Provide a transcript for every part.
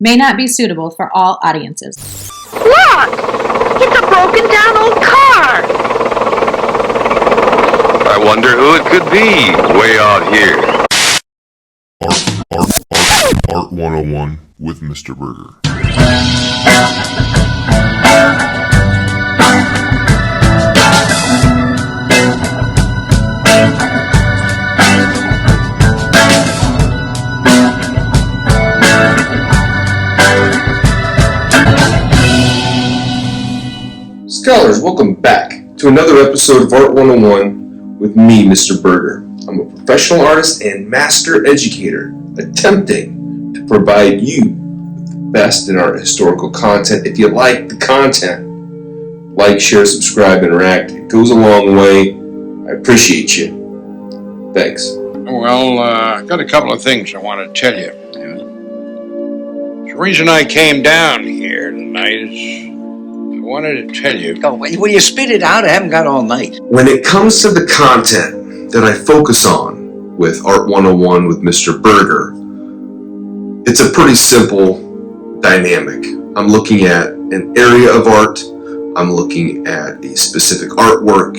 may not be suitable for all audiences. Look! It's a broken down old car! I wonder who it could be way out here. Art 101 with Mr. Burgher. Scholars, welcome back to another episode of Art 101 with me, Mr. Burgher. I'm a professional artist and master educator attempting to provide you with the best in art historical content. If you like the content, like, share, subscribe, interact. It goes a long way. I appreciate you. Thanks. Well, I've got a couple of things I want to tell you. The reason I came down here tonight is I wanted to tell you. Oh, will you spit it out? I haven't got all night. When it comes to the content that I focus on with Art 101 with Mr. Burgher, it's a pretty simple dynamic. I'm looking at an area of art. I'm looking at a specific artwork.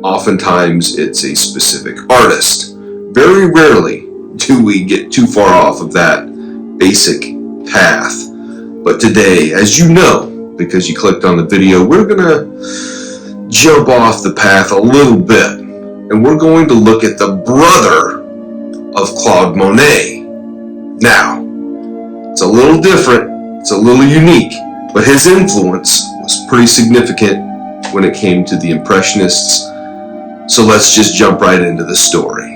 Oftentimes, it's a specific artist. Very rarely do we get too far off of that basic path. But today, as you know, because you clicked on the video, we're going to jump off the path a little bit. And we're going to look at the brother of Claude Monet. Now, it's a little different, it's a little unique, but his influence was pretty significant when it came to the Impressionists. So let's just jump right into the story.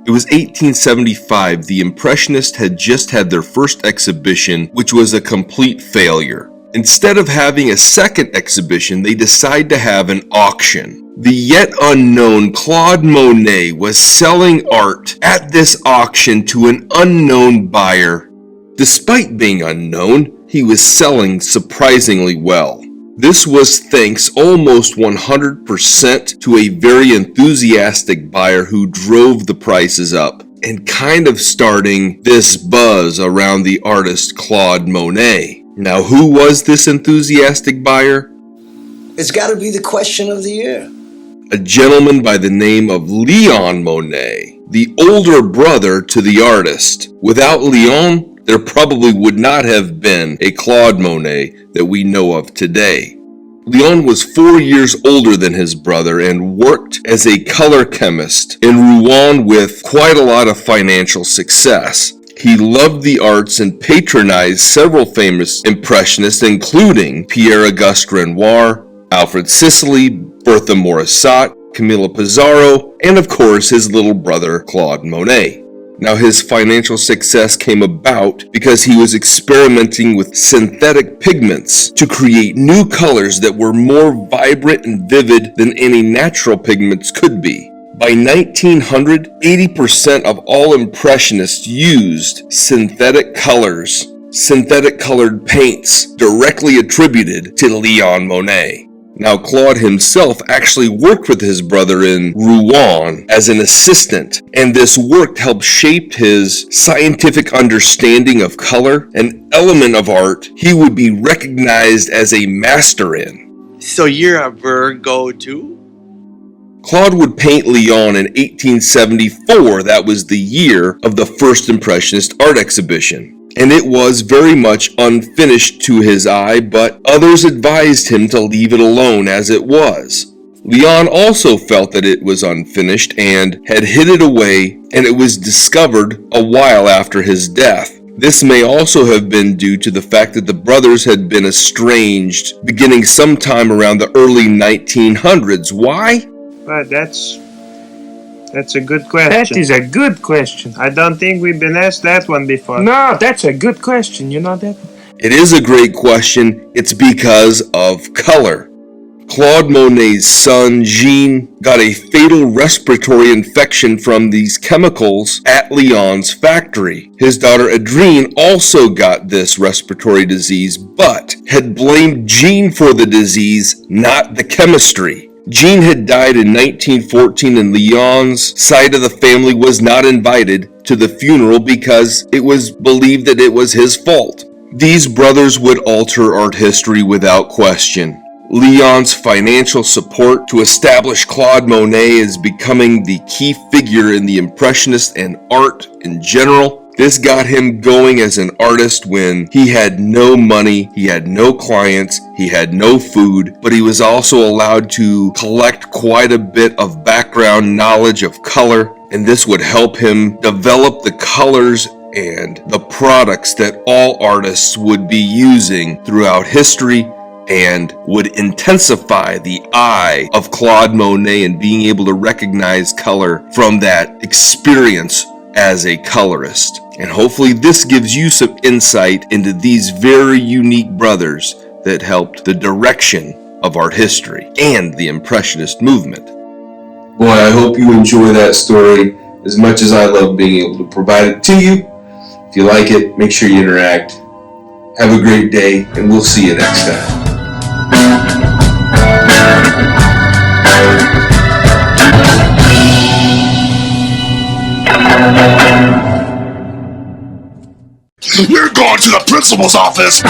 It was 1875. The Impressionists had just had their first exhibition, which was a complete failure. Instead of having a second exhibition, they decided to have an auction. The yet unknown Claude Monet was selling art at this auction to an unknown buyer. Despite being unknown, he was selling surprisingly well. This was thanks almost 100% to a very enthusiastic buyer who drove the prices up, and kind of starting this buzz around the artist Claude Monet. Now, who was this enthusiastic buyer? It's got to be the question of the year. A gentleman by the name of Leon Monet, the older brother to the artist. Without Leon, there probably would not have been a Claude Monet that we know of today. Leon was 4 years older than his brother and worked as a color chemist in Rouen with quite a lot of financial success. He loved the arts and patronized several famous Impressionists, including Pierre-Auguste Renoir, Alfred Sisley, Bertha Morisot, Camilla Pissarro, and of course his little brother Claude Monet. Now, his financial success came about because he was experimenting with synthetic pigments to create new colors that were more vibrant and vivid than any natural pigments could be. By 1900, 80% of all Impressionists used synthetic colors, synthetic colored paints, directly attributed to Leon Monet. Now, Claude himself actually worked with his brother in Rouen as an assistant, and this work helped shape his scientific understanding of color, an element of art he would be recognized as a master in. So you're a Virgo too? Claude would paint Leon in 1874. That was the year of the first Impressionist art exhibition. And it was very much unfinished to his eye, but others advised him to leave it alone as it was. Leon also felt that it was unfinished and had hid it away, and it was discovered a while after his death. This may also have been due to the fact that the brothers had been estranged beginning sometime around the early 1900s. Why? Well, that's a good question. That is a good question. I don't think we've been asked that one before. No, that's a good question. You know that? It is a great question. It's because of color. Claude Monet's son, Jean, got a fatal respiratory infection from these chemicals at Leon's factory. His daughter, Adrien, also got this respiratory disease, but had blamed Jean for the disease, not the chemistry. Jean had died in 1914 and Leon's side of the family was not invited to the funeral because it was believed that it was his fault. These brothers would alter art history without question. Leon's financial support to establish Claude Monet as becoming the key figure in the Impressionist and art in general. This got him going as an artist when he had no money, he had no clients, he had no food, but he was also allowed to collect quite a bit of background knowledge of color, and this would help him develop the colors and the products that all artists would be using throughout history and would intensify the eye of Claude Monet in being able to recognize color from that experience as a colorist. And hopefully this gives you some insight into these very unique brothers that helped the direction of art history and the Impressionist movement. Boy, I hope you enjoy that story as much as I love being able to provide it to you. If you like it, make sure you interact. Have a great day, and we'll see you next time. You're going to the principal's office!